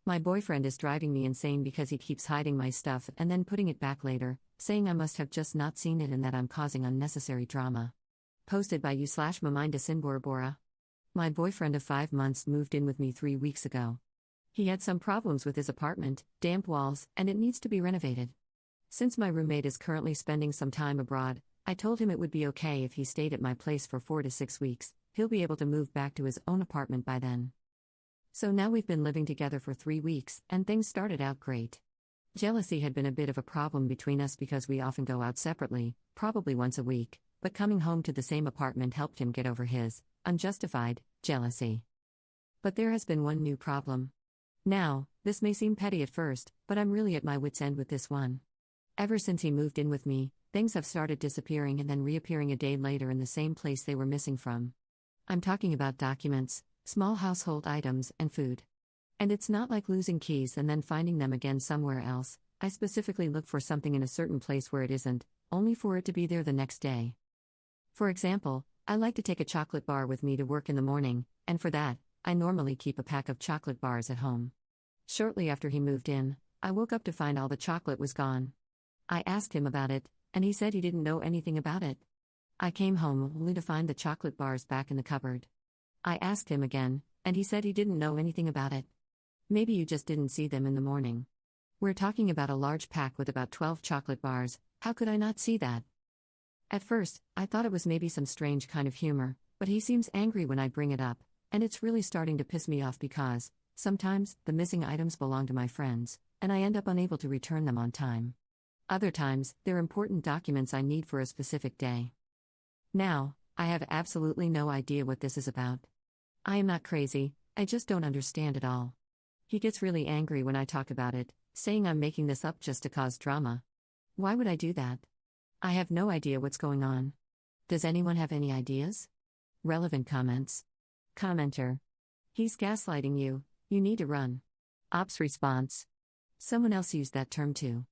My boyfriend is driving me insane because he keeps hiding my stuff and then putting it back later, saying I must have just not seen it and that I'm causing unnecessary drama. Posted by you/Maminda Sinborbora. My boyfriend of 5 months moved in with me 3 weeks ago. He had some problems with his apartment, damp walls, and it needs to be renovated. Since my roommate is currently spending some time abroad, I told him it would be okay if he stayed at my place for 4 to 6 weeks, he'll be able to move back to his own apartment by then. So now we've been living together for 3 weeks, and things started out great. Jealousy had been a bit of a problem between us because we often go out separately, probably once a week, but coming home to the same apartment helped him get over his unjustified jealousy. But there has been one new problem. Now, this may seem petty at first, but I'm really at my wit's end with this one. Ever since he moved in with me, things have started disappearing and then reappearing a day later in the same place they were missing from. I'm talking about documents, small household items, and food. And it's not like losing keys and then finding them again somewhere else. I specifically look for something in a certain place where it isn't, only for it to be there the next day. For example, I like to take a chocolate bar with me to work in the morning, and for that, I normally keep a pack of chocolate bars at home. Shortly after he moved in, I woke up to find all the chocolate was gone. I asked him about it, and he said he didn't know anything about it. I came home only to find the chocolate bars back in the cupboard. I asked him again, and he said he didn't know anything about it. Maybe you just didn't see them in the morning. We're talking about a large pack with about 12 chocolate bars, how could I not see that? At first, I thought it was maybe some strange kind of humor, but he seems angry when I bring it up, and it's really starting to piss me off because, sometimes, the missing items belong to my friends, and I end up unable to return them on time. Other times, they're important documents I need for a specific day. Now, I have absolutely no idea what this is about. I am not crazy, I just don't understand it all. He gets really angry when I talk about it, saying I'm making this up just to cause drama. Why would I do that? I have no idea what's going on. Does anyone have any ideas? Relevant comments. Commenter. He's gaslighting you, you need to run. Ops response. Someone else used that term too.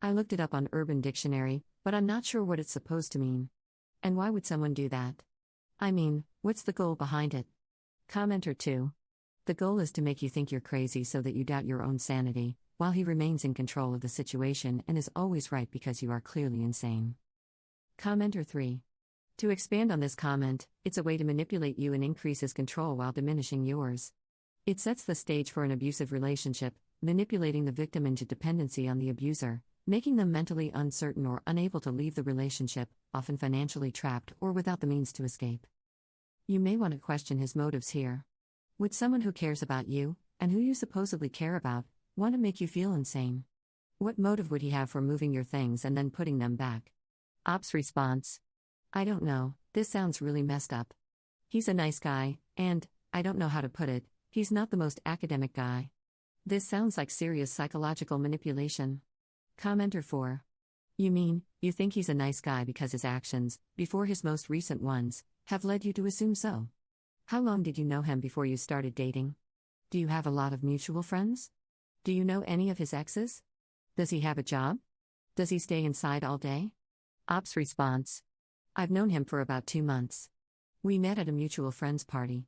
I looked it up on Urban Dictionary, but I'm not sure what it's supposed to mean. And why would someone do that? I mean, what's the goal behind it? Commenter 2. The goal is to make you think you're crazy so that you doubt your own sanity, while he remains in control of the situation and is always right because you are clearly insane. Commenter 3. To expand on this comment, it's a way to manipulate you and increase his control while diminishing yours. It sets the stage for an abusive relationship, manipulating the victim into dependency on the abuser, making them mentally uncertain or unable to leave the relationship, often financially trapped or without the means to escape. You may want to question his motives here. Would someone who cares about you, and who you supposedly care about, want to make you feel insane? What motive would he have for moving your things and then putting them back? Ops response. I don't know, this sounds really messed up. He's a nice guy, and, I don't know how to put it, he's not the most academic guy. This sounds like serious psychological manipulation. Commenter 4. You mean, you think he's a nice guy because his actions, before his most recent ones, have led you to assume so? How long did you know him before you started dating? Do you have a lot of mutual friends? Do you know any of his exes? Does he have a job? Does he stay inside all day? Ops response. I've known him for about 2 months. We met at a mutual friends party.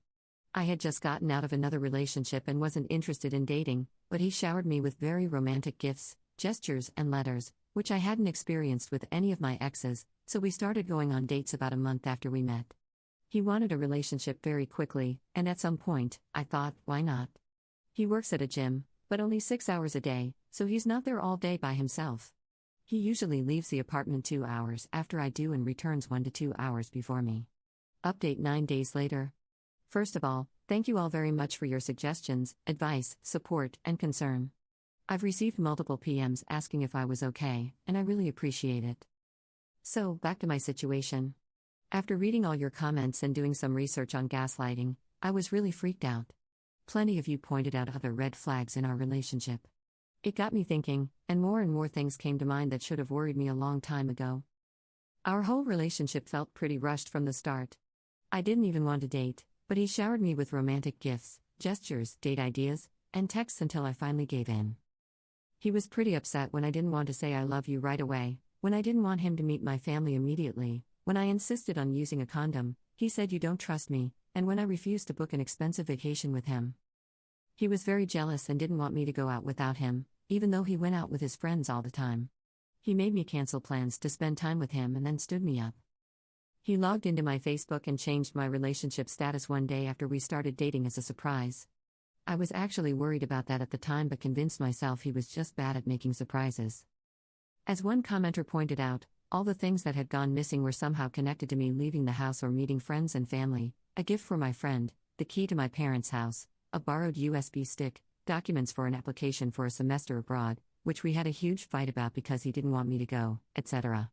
I had just gotten out of another relationship and wasn't interested in dating, but he showered me with very romantic gifts, gestures, and letters, which I hadn't experienced with any of my exes, so we started going on dates about a month after we met. He wanted a relationship very quickly, and at some point, I thought, why not? He works at a gym, but only 6 hours a day, so he's not there all day by himself. He usually leaves the apartment 2 hours after I do and returns 1 to 2 hours before me. Update 9 days later. First of all, thank you all very much for your suggestions, advice, support, and concern. I've received multiple PMs asking if I was okay, and I really appreciate it. So, back to my situation. After reading all your comments and doing some research on gaslighting, I was really freaked out. Plenty of you pointed out other red flags in our relationship. It got me thinking, and more things came to mind that should have worried me a long time ago. Our whole relationship felt pretty rushed from the start. I didn't even want to date, but he showered me with romantic gifts, gestures, date ideas, and texts until I finally gave in. He was pretty upset when I didn't want to say I love you right away, when I didn't want him to meet my family immediately, when I insisted on using a condom, he said you don't trust me, and when I refused to book an expensive vacation with him. He was very jealous and didn't want me to go out without him, even though he went out with his friends all the time. He made me cancel plans to spend time with him and then stood me up. He logged into my Facebook and changed my relationship status one day after we started dating as a surprise. I was actually worried about that at the time but convinced myself he was just bad at making surprises. As one commenter pointed out, all the things that had gone missing were somehow connected to me leaving the house or meeting friends and family: a gift for my friend, the key to my parents' house, a borrowed USB stick, documents for an application for a semester abroad, which we had a huge fight about because he didn't want me to go, etc.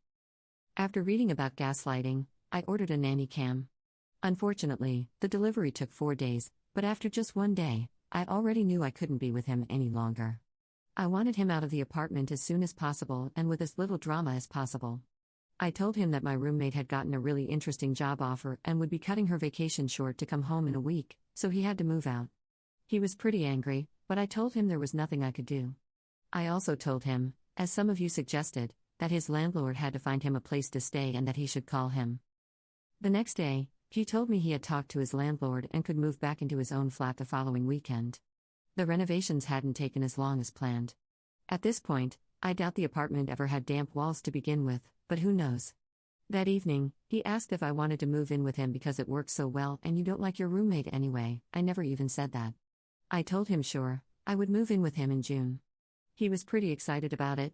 After reading about gaslighting, I ordered a nanny cam. Unfortunately, the delivery took 4 days, but after just one day, I already knew I couldn't be with him any longer. I wanted him out of the apartment as soon as possible and with as little drama as possible. I told him that my roommate had gotten a really interesting job offer and would be cutting her vacation short to come home in a week, so he had to move out. He was pretty angry, but I told him there was nothing I could do. I also told him, as some of you suggested, that his landlord had to find him a place to stay and that he should call him. The next day, he told me he had talked to his landlord and could move back into his own flat the following weekend. The renovations hadn't taken as long as planned. At this point, I doubt the apartment ever had damp walls to begin with, but who knows? That evening, he asked if I wanted to move in with him because it works so well and you don't like your roommate anyway. I never even said that. I told him sure, I would move in with him in June. He was pretty excited about it.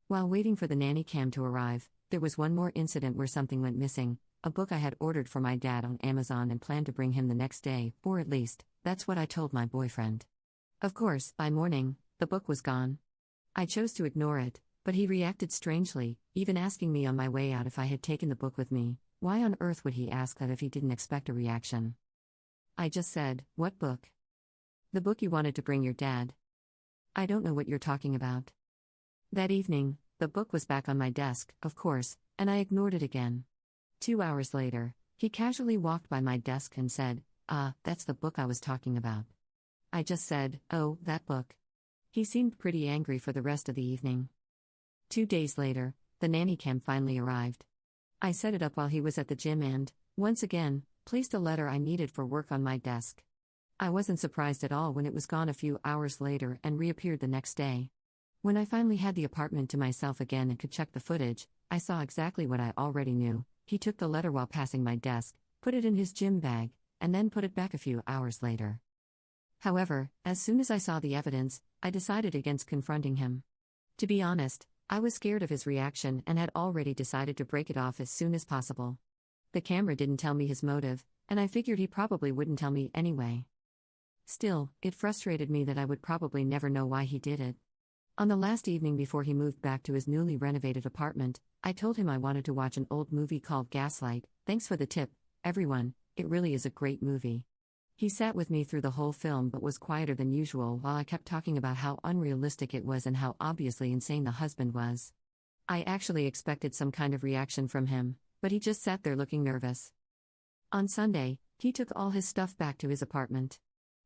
While waiting for the nanny cam to arrive, there was one more incident where something went missing: a book I had ordered for my dad on Amazon and planned to bring him the next day, or at least, that's what I told my boyfriend. Of course, by morning, the book was gone. I chose to ignore it, but he reacted strangely, even asking me on my way out if I had taken the book with me. Why on earth would he ask that if he didn't expect a reaction? I just said, "What book?" "The book you wanted to bring your dad." "I don't know what you're talking about." That evening, the book was back on my desk, of course, and I ignored it again. 2 hours later, he casually walked by my desk and said, "That's the book I was talking about." I just said, "Oh, that book." He seemed pretty angry for the rest of the evening. 2 days later, the nanny cam finally arrived. I set it up while he was at the gym and, once again, placed a letter I needed for work on my desk. I wasn't surprised at all when it was gone a few hours later and reappeared the next day. When I finally had the apartment to myself again and could check the footage, I saw exactly what I already knew. He took the letter while passing my desk, put it in his gym bag, and then put it back a few hours later. However, as soon as I saw the evidence, I decided against confronting him. To be honest, I was scared of his reaction and had already decided to break it off as soon as possible. The camera didn't tell me his motive, and I figured he probably wouldn't tell me anyway. Still, it frustrated me that I would probably never know why he did it. On the last evening before he moved back to his newly renovated apartment, I told him I wanted to watch an old movie called Gaslight. Thanks for the tip, everyone, it really is a great movie. He sat with me through the whole film but was quieter than usual while I kept talking about how unrealistic it was and how obviously insane the husband was. I actually expected some kind of reaction from him, but he just sat there looking nervous. On Sunday, he took all his stuff back to his apartment.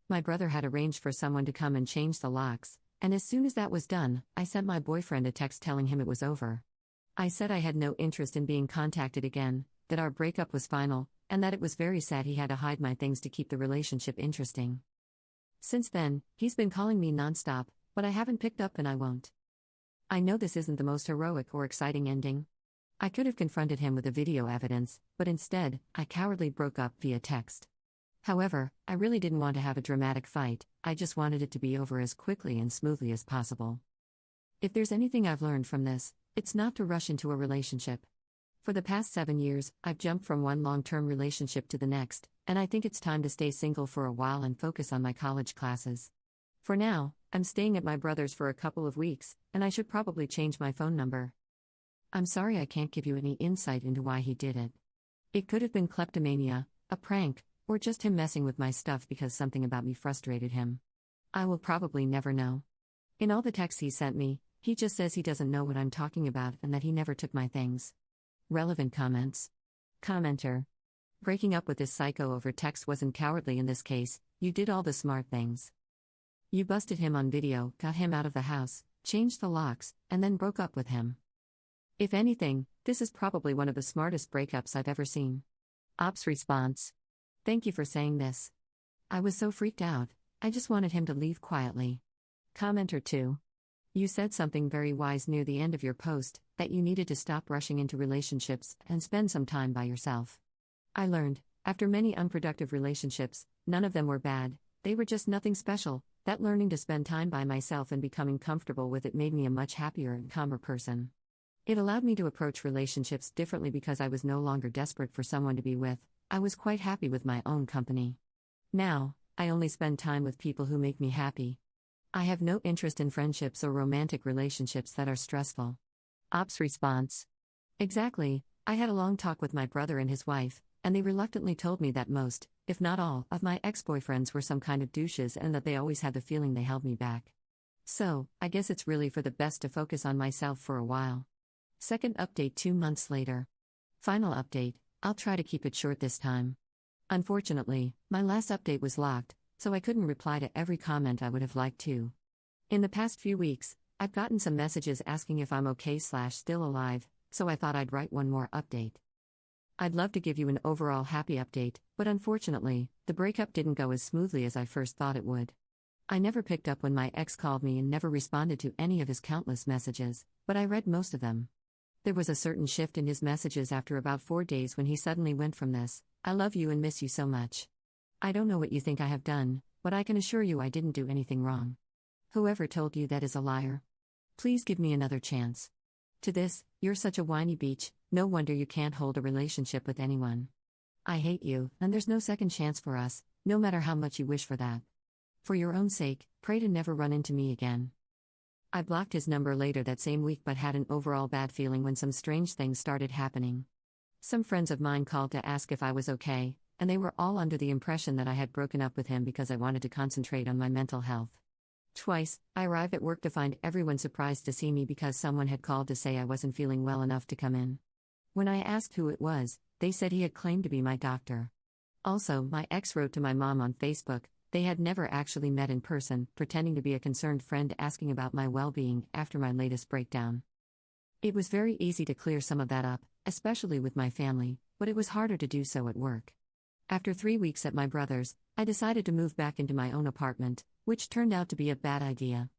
My brother had arranged for someone to come and change the locks, and as soon as that was done, I sent my boyfriend a text telling him it was over. I said I had no interest in being contacted again, that our breakup was final, and that it was very sad he had to hide my things to keep the relationship interesting. Since then, he's been calling me nonstop, but I haven't picked up and I won't. I know this isn't the most heroic or exciting ending. I could have confronted him with the video evidence, but instead, I cowardly broke up via text. However, I really didn't want to have a dramatic fight, I just wanted it to be over as quickly and smoothly as possible. If there's anything I've learned from this, it's not to rush into a relationship. For the past 7 years, I've jumped from one long-term relationship to the next, and I think it's time to stay single for a while and focus on my college classes. For now, I'm staying at my brother's for a couple of weeks, and I should probably change my phone number. I'm sorry I can't give you any insight into why he did it. It could have been kleptomania, a prank, or just him messing with my stuff because something about me frustrated him. I will probably never know. In all the texts he sent me, he just says he doesn't know what I'm talking about and that he never took my things. Relevant comments. Commenter. Breaking up with this psycho over text wasn't cowardly in this case, you did all the smart things. You busted him on video, got him out of the house, changed the locks, and then broke up with him. If anything, this is probably one of the smartest breakups I've ever seen. Ops response. Thank you for saying this. I was so freaked out, I just wanted him to leave quietly. Commenter 2. You said something very wise near the end of your post, that you needed to stop rushing into relationships and spend some time by yourself. I learned, after many unproductive relationships, none of them were bad, they were just nothing special, that learning to spend time by myself and becoming comfortable with it made me a much happier and calmer person. It allowed me to approach relationships differently because I was no longer desperate for someone to be with, I was quite happy with my own company. Now, I only spend time with people who make me happy. I have no interest in friendships or romantic relationships that are stressful. Ops response. Exactly, I had a long talk with my brother and his wife, and they reluctantly told me that most, if not all, of my ex-boyfriends were some kind of douches and that they always had the feeling they held me back. So, I guess it's really for the best to focus on myself for a while. Second update 2 months later. Final update, I'll try to keep it short this time. Unfortunately, my last update was locked, so I couldn't reply to every comment I would have liked to. In the past few weeks, I've gotten some messages asking if I'm okay/still alive, so I thought I'd write one more update. I'd love to give you an overall happy update, but unfortunately, the breakup didn't go as smoothly as I first thought it would. I never picked up when my ex called me and never responded to any of his countless messages, but I read most of them. There was a certain shift in his messages after about 4 days when he suddenly went from this, "I love you and miss you so much. I don't know what you think I have done, but I can assure you I didn't do anything wrong. Whoever told you that is a liar. Please give me another chance." To this, "You're such a whiny beach, no wonder you can't hold a relationship with anyone. I hate you, and there's no second chance for us, no matter how much you wish for that. For your own sake, pray to never run into me again." I blocked his number later that same week but had an overall bad feeling when some strange things started happening. Some friends of mine called to ask if I was okay, and they were all under the impression that I had broken up with him because I wanted to concentrate on my mental health. Twice, I arrived at work to find everyone surprised to see me because someone had called to say I wasn't feeling well enough to come in. When I asked who it was, they said he had claimed to be my doctor. Also, my ex wrote to my mom on Facebook, they had never actually met in person, pretending to be a concerned friend asking about my well-being after my latest breakdown. It was very easy to clear some of that up, especially with my family, but it was harder to do so at work. After 3 weeks at my brother's, I decided to move back into my own apartment, which turned out to be a bad idea.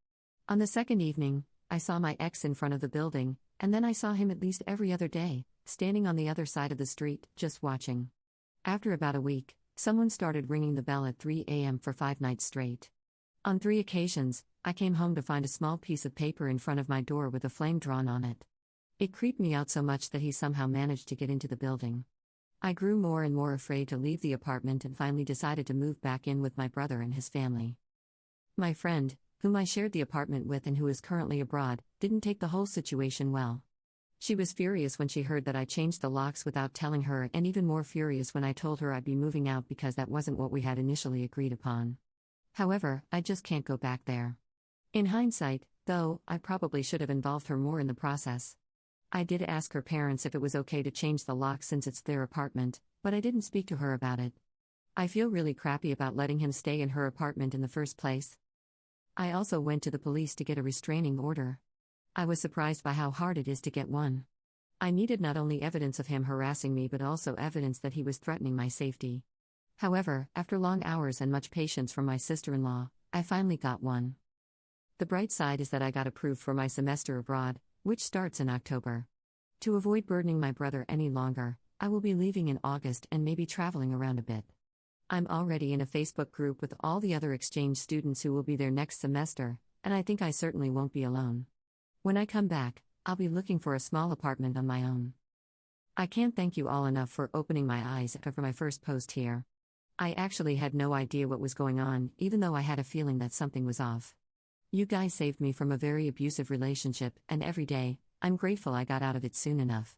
On the second evening, I saw my ex in front of the building, and then I saw him at least every other day, standing on the other side of the street, just watching. After about a week, someone started ringing the bell at 3 a.m. for 5 nights straight. On 3 occasions, I came home to find a small piece of paper in front of my door with a flame drawn on it. It creeped me out so much that he somehow managed to get into the building. I grew more and more afraid to leave the apartment and finally decided to move back in with my brother and his family. My friend, whom I shared the apartment with and who is currently abroad, didn't take the whole situation well. She was furious when she heard that I changed the locks without telling her, and even more furious when I told her I'd be moving out because that wasn't what we had initially agreed upon. However, I just can't go back there. In hindsight, though, I probably should have involved her more in the process. I did ask her parents if it was okay to change the lock since it's their apartment, but I didn't speak to her about it. I feel really crappy about letting him stay in her apartment in the first place. I also went to the police to get a restraining order. I was surprised by how hard it is to get one. I needed not only evidence of him harassing me but also evidence that he was threatening my safety. However, after long hours and much patience from my sister-in-law, I finally got one. The bright side is that I got approved for my semester abroad, which starts in October. To avoid burdening my brother any longer, I will be leaving in August and maybe traveling around a bit. I'm already in a Facebook group with all the other exchange students who will be there next semester, and I think I certainly won't be alone. When I come back, I'll be looking for a small apartment on my own. I can't thank you all enough for opening my eyes after my first post here. I actually had no idea what was going on, even though I had a feeling that something was off. You guys saved me from a very abusive relationship, and every day, I'm grateful I got out of it soon enough.